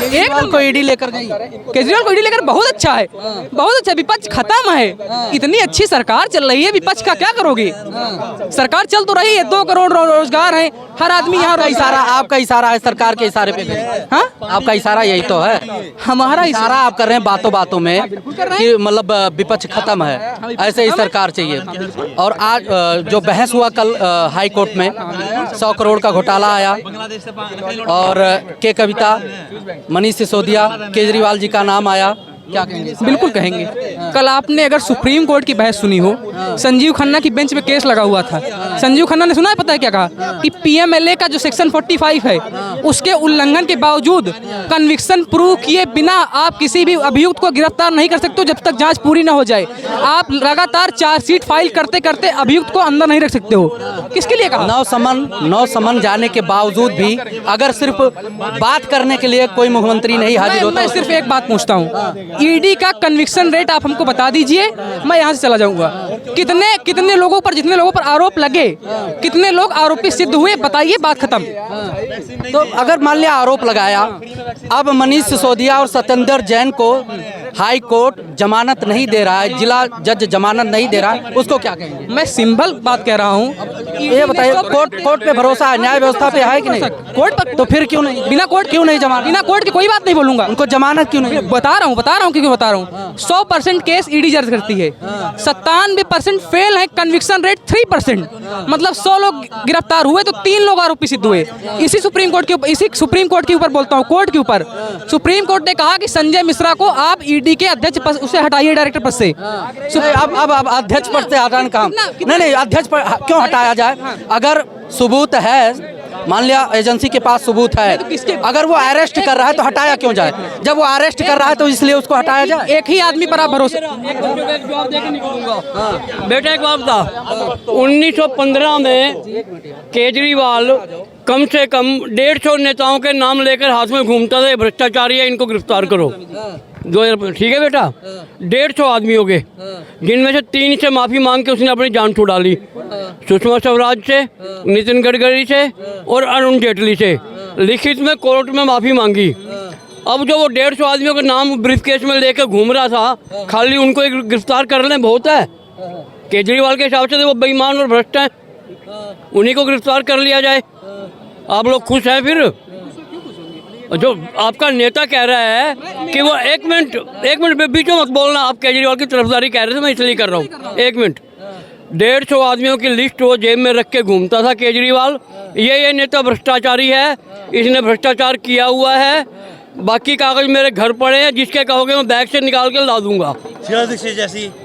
केजरीवाल को ईडी लेकर गई, केजरीवाल को ईडी लेकर बहुत अच्छा है, बहुत अच्छा। विपक्ष खत्म है, इतनी अच्छी सरकार चल रही है, विपक्ष का क्या करोगे? सरकार चल तो रही है, 2 करोड़ रोजगार है, हर आदमी यहाँ इशारा आपका इशारा है सरकार के इशारे पे गए। हाँ, आपका इशारा यही तो है, हमारा इशारा आप कर रहे हैं बातों बातों में कि मतलब विपक्ष खत्म है, ऐसे ही सरकार चाहिए। और आज जो बहस हुआ कल हाई कोर्ट में, 100 करोड़ का घोटाला आया और के कविता, मनीष सिसोदिया, केजरीवाल जी का नाम आया, क्या कहेंगे? बिल्कुल कहेंगे। कल आपने अगर सुप्रीम कोर्ट की बहस सुनी हो, संजीव खन्ना की बेंच पे केस लगा हुआ था। संजीव खन्ना ने सुना है, पता है क्या कहा? कि पीएमएलए का जो सेक्शन 45 है उसके उल्लंघन के बावजूद कन्विक्शन प्रूव किए बिना आप किसी भी अभियुक्त को गिरफ्तार नहीं कर सकते जब तक जांच पूरी ना हो जाए। आप लगातार चार्जशीट फाइल करते करते अभियुक्त को अंदर नहीं रख सकते हो। किसके लिए कहा? 9 समन जाने के बावजूद भी अगर सिर्फ बात करने के लिए कोई मुख्यमंत्री नहीं हाजिर होता। मैं सिर्फ एक बात पूछता हूँ, ईडी का कन्विक्शन रेट आप हमको बता दीजिए, मैं यहाँ से चला जाऊंगा। कितने लोगों पर, जितने लोगों पर आरोप लगे, कितने लोग आरोपी सिद्ध हुए, बताइए, बात खत्म। तो अगर मान लिया आरोप लगाया, अब मनीष सिसोदिया और सत्येंद्र जैन को हाई कोर्ट जमानत नहीं दे रहा है, जिला जज जमानत नहीं दे रहा है, उसको क्या कहेंगे? मैं सिंपल बात कह रहा हूँ, ये बताइए, कोर्ट पे भरोसा है, न्याय व्यवस्था पे है कि नहीं? कोर्ट पर तो फिर क्यों नहीं, बिना कोर्ट क्यों नहीं जमानत? बिना कोर्ट की कोई बात नहीं बोलूंगा। उनको जमानत क्यों नहीं? बता रहा हूँ क्यों बता रहा हूँ। 100% केस ईडी दर्ज करती है, 97% फेल है, कन्विक्शन रेट 3%। मतलब 100 लोग गिरफ्तार हुए तो 3 लोग आरोपी सिद्ध हुए। इसी सुप्रीम कोर्ट के ऊपर बोलता हूँ, कोर्ट के ऊपर सुप्रीम कोर्ट ने कहा कि संजय मिश्रा को आप ईडी के अध्यक्ष पद उसे हटाइए, डायरेक्टर पद से। अब अध्यक्ष पद से हटाने का नहीं, अध्यक्ष पद क्यों हटाया जाए? अगर सबूत है, मान लिया एजेंसी के पास सबूत है, अगर वो अरेस्ट कर रहा है तो हटाया क्यों जाए? जब वो अरेस्ट कर रहा है तो इसलिए उसको हटाया जाए। एक ही आदमी पर आप भरोसा। बेटा एक बात था, 1915 में केजरीवाल कम से कम 150 नेताओं के नाम लेकर हाथ में घूमता था, भ्रष्टाचारी है, इनको गिरफ्तार करो। 2000, ठीक है बेटा, 150 आदमियों के, जिनमें से 3 से माफ़ी मांग के उसने अपनी जान छुड़ा ली। सुषमा स्वराज से, नितिन गडकरी से और अरुण जेटली से लिखित में कोर्ट में माफ़ी मांगी। अब जो वो 150 आदमियों के नाम ब्रीफकेस में लेकर घूम रहा था, खाली उनको एक गिरफ्तार करने बहुत है। केजरीवाल के हिसाब से वो बेईमान और भ्रष्ट हैं, उन्हीं को गिरफ्तार कर लिया जाए। आप लोग खुश हैं? फिर जो आपका नेता कह रहा है कि वो एक मिनट बीच में मत बोलना, आप केजरीवाल की तरफदारी कह रहे थे, मैं इसलिए कर रहा हूँ। 1 मिनट, 150 आदमियों की लिस्ट वो जेब में रख के घूमता था केजरीवाल। ये नेता भ्रष्टाचारी है, इसने भ्रष्टाचार किया हुआ है। बाकी कागज मेरे घर पड़े हैं, जिसके कहोगे मैं बैग से निकाल के ला दूंगा।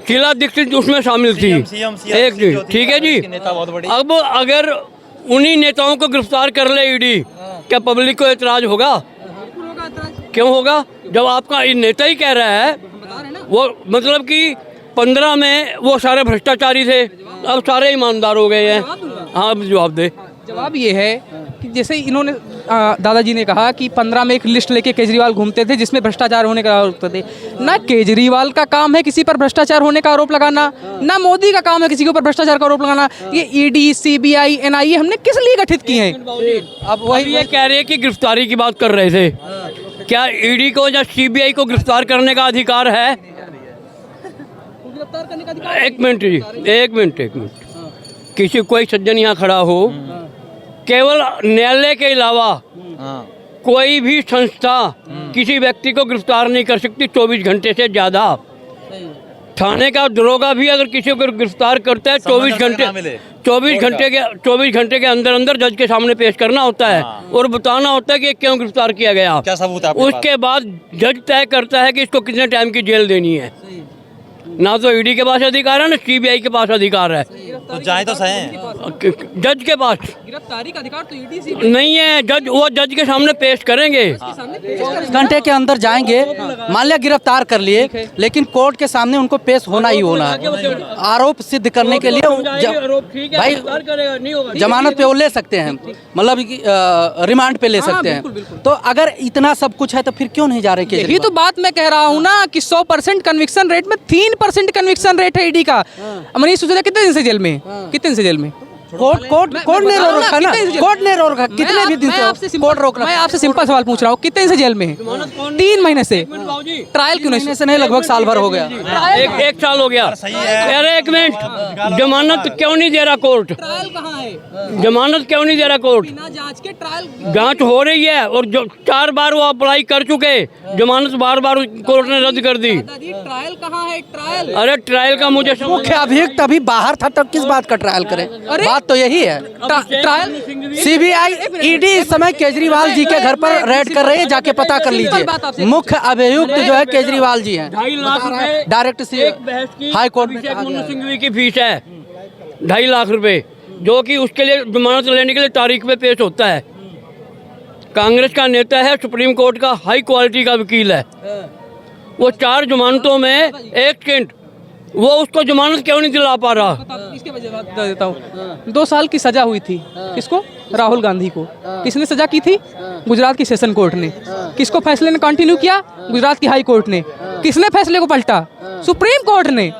शीला दीक्षित उसमें शामिल थी। एक जी, ठीक है जी। अब अगर उन्हीं नेताओं को गिरफ्तार कर ले ईडी, क्या पब्लिक को एतराज होगा? क्यों होगा? जब आपका नेता ही कह रहा है, वो मतलब कि 15 में वो सारे भ्रष्टाचारी थे, अब सारे ईमानदार हो गए हैं। हाँ, जवाब दे। जवाब ये है कि जैसे इन्होंने दादाजी ने कहा कि 15 में एक लिस्ट लेके केजरीवाल घूमते थे जिसमें भ्रष्टाचार होने का आरोप थे। ना केजरीवाल का काम है किसी पर भ्रष्टाचार होने का आरोप लगाना, ना मोदी का काम है किसी के ऊपर भ्रष्टाचार का आरोप लगाना। ये ईडी, सीबीआई, एनआईए हमने किस लिए गठित किए हैं? अब वही ये कह रहे हैं कि गिरफ्तारी की बात कर रहे थे। क्या ईडी को या सीबीआई को गिरफ्तार करने का अधिकार है? एक मिनट, किसी कोई सज्जन यहाँ खड़ा हो, केवल न्यायालय के अलावा कोई भी संस्था किसी व्यक्ति को गिरफ्तार नहीं कर सकती 24 घंटे से ज़्यादा। थाने का दरोगा भी अगर किसी को गिरफ्तार करता है 24 घंटे के अंदर जज के सामने पेश करना होता है और बताना होता है कि क्यों गिरफ्तार किया गया, क्या सबूत है। उसके बाद जज तय करता है कि इसको कितने टाइम की जेल देनी है। ना तो ईडी के पास अधिकार है, ना सीबीआई के पास अधिकार है। तो जाए तो सही, जज के पास गिरफ्तारी का अधिकार तो ईडी सीबीआई नहीं है। वो जज के सामने पेश करेंगे, 24 घंटे के अंदर जाएंगे। मान लिया गिरफ्तार कर लिए, लेकिन कोर्ट के सामने उनको पेश होना ही होना है। आरोप सिद्ध करने के लिए भाई जमानत पे वो ले सकते हैं, मतलब रिमांड पे ले सकते हैं। तो अगर इतना सब कुछ है तो फिर क्यों नहीं जा रहे? यही तो बात मैं कह रहा हूँ ना कि 100% कन्विक्शन रेट में 3% कन्विक्शन रेट है ईडी का। मनीष सिसोदिया कितने दिन से जेल में? कोर्ट ने रोक रखा ना, कोर्ट ने रोक रखा, कितने भी दिन से कोर्ट रोक रखा। मैं आपसे सिंपल सवाल पूछ रहा हूँ, कितने दिन से जेल में है? 3 महीने से। ट्रायल क्यों नहीं? से नहीं, लगभग साल भर हो गया। एक साल हो गया। अरे एक मिनट, जमानत क्यों नहीं दे रहा कोर्ट? ट्रायल कहाँ है? जमानत क्यों नहीं दे रहा कोर्ट? बिना जांच के ट्रायल? जांच हो रही है और जो 4 बार वो अप्लाई कर चुके, जमानत बार बार कोर्ट ने रद्द कर दी। ट्रायल कहाँ है? ट्रायल? अरे ट्रायल का मुझे मुख्य अभियुक्त अभी बाहर था, तब किस बात का ट्रायल करें? बात तो यही है। ट्रायल सीबीआई ईडी इस समय केजरीवाल जी के घर पर रेड कर रही है, जाके पता कर लीजिए। मुख्य अभियुक्त जो है केजरीवाल जी हैं। 2.5 लाख रुपए डायरेक्ट सी एक बहस की हाई कोर्ट में अभिषेक मनु सिंघवी की फीस है 2.5 लाख रुपए, जो कि उसके लिए जमानत लेने के लिए तारीख पे पेश होता है। कांग्रेस का नेता है, सुप्रीम कोर्ट का हाई क्वालिटी का वकील है। वो 4 जमानतों में एक सेकंड वो उसको जमानत क्यों नहीं दिला पा रहा? इसके वजह बता देता हूँ। 2 साल की सजा हुई थी किसको? राहुल गांधी को। किसने सजा की थी? गुजरात की सेशन कोर्ट ने। किसको फैसले ने कंटिन्यू किया? गुजरात की हाई कोर्ट ने। किसने फैसले को पलटा? सुप्रीम कोर्ट ने।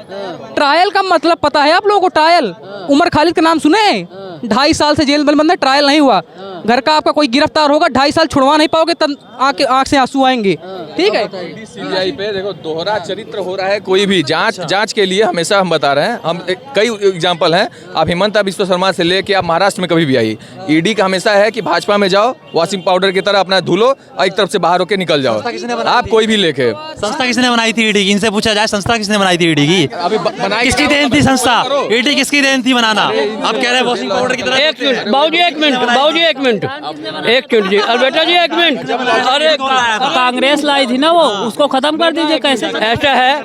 ट्रायल का मतलब पता है आप लोगों को? ट्रायल, उमर खालिद का नाम सुने? 2.5 साल से जेल में बंद है, ट्रायल नहीं हुआ। घर का आपका कोई गिरफ्तार होगा, 2.5 साल छुड़वा नहीं पाओगे, तब आंख से आंसू आएंगे। ठीक है, सीबीआई पे देखो दोहरा चरित्र हो रहा है। कोई भी जांच के लिए हमेशा हम बता रहे हैं, हम कई एग्जांपल हैं। आप हिमंता बिस्वा शर्मा से लेके आप महाराष्ट्र में कभी भी आई, ईडी का हमेशा है कि भाजपा में जाओ, वॉशिंग पाउडर की तरह अपना धुलो और एक तरफ से बाहर होके निकल जाओ। आप कोई भी लेके, संस्था किसने बनाई थी ईडी की? इनसे पूछा जाए, संस्था किसने बनाई थी ईडी की? अभी बनाई किसकी देन थी संस्था? ईडी किसकी देन थी बनाना? आप कह रहे हैं वॉशिंग पाउडर की तरह। एक मिनट बाबूजी, एक मिनट बाबूजी, एक मिनट जी, और बेटा जी एक मिनट। अरे कांग्रेस लाई थी ना, वो उसको खत्म कर दीजिए। कैसे? ऐसा है,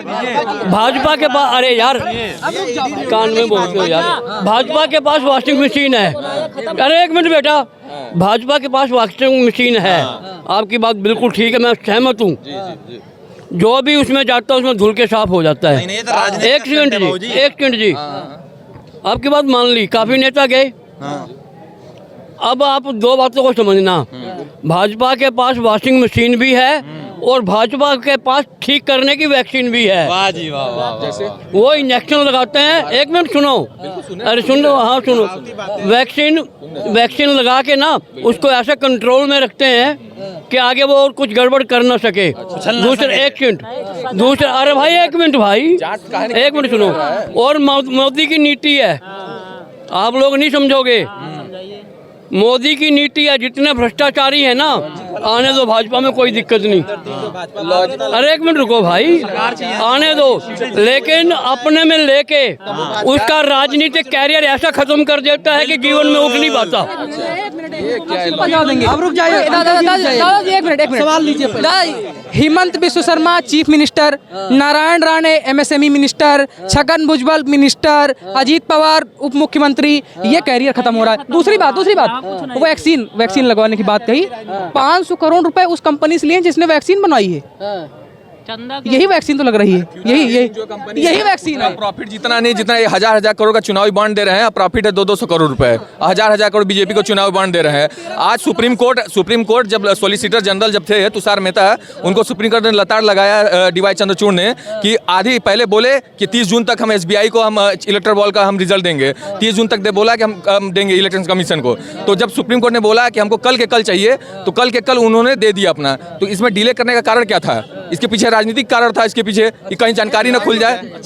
भाजपा के पास, अरे यार कान में बोलते हो यार, भाजपा के पास वॉशिंग मशीन है। अरे एक मिनट बेटा, भाजपा के पास वॉशिंग मशीन है, आपकी बात बिल्कुल ठीक है, मैं सहमत हूँ। जो भी उसमें जाता है उसमें धुल के साफ हो जाता है। एक सेकंड जी, आपकी बात मान ली, काफी नेता गए। अब आप 2 बातों को समझना, भाजपा के पास वॉशिंग मशीन भी है और भाजपा के पास ठीक करने की वैक्सीन भी है। वाह जी वाह वाह। जैसे वो इंजेक्शन लगाते हैं। एक मिनट सुनो, अरे सुन लो, हाँ सुनो। वैक्सीन लगा के ना उसको ऐसे कंट्रोल में रखते हैं कि आगे वो और कुछ गड़बड़ कर ना सके। दूसरा अरे भाई एक मिनट भाई, एक मिनट सुनो। और मोदी की नीति है, आप लोग नहीं समझोगे, मोदी की नीति है, जितने भ्रष्टाचारी है ना, आने दो, भाजपा में कोई दिक्कत नहीं। अरे एक मिनट रुको भाई, आने दो, लेकिन अपने में लेके उसका राजनीतिक कैरियर ऐसा खत्म कर देता है कि जीवन में उठ नहीं पाता। अब रुक जाइए, एक मिनट सवाल लीजिए। Himanta Biswa Sarma chief minister, Narayan Rane MSME minister, Chhagan Bhujbal minister, Ajit Pawar उप मुख्यमंत्री, ये कैरियर खत्म हो रहा है। दूसरी बात, वैक्सीन लगवाने की बात कही। 500 करोड़ रुपए उस कंपनी से लिए जिसने वैक्सीन बनवाई है। यही वैक्सीन तो लग रही है, यही वैक्सीन है। प्रॉफिट जितना नहीं, जितना 1000 करोड़ का चुनावी बॉन्ड दे रहे हैं, प्रॉफिट है 200 करोड़ रुपए, 1000 करोड़ बीजेपी को चुनावी बॉन्ड दे रहे हैं। आज सुप्रीम कोर्ट जब सॉलिसिटर जनरल जब थे तुषार मेहता, उनको सुप्रीम कोर्ट ने लताड़ लगाया डीवाई चंद्रचूड़ ने कि आधी पहले बोले कि 30 जून तक हम एसबीआई को हम इलेक्टोरल बॉल का हम रिजल्ट देंगे, 30 जून तक बोला कि हम देंगे इलेक्शन कमीशन को। तो जब सुप्रीम कोर्ट ने बोला कि हमको कल के कल चाहिए, तो कल के कल उन्होंने दे दिया अपना। तो इसमें डिले करने का कारण क्या था? इसके पीछे राजनीतिक कारण था, इसके पीछे कि कहीं जानकारी न खुल जाए।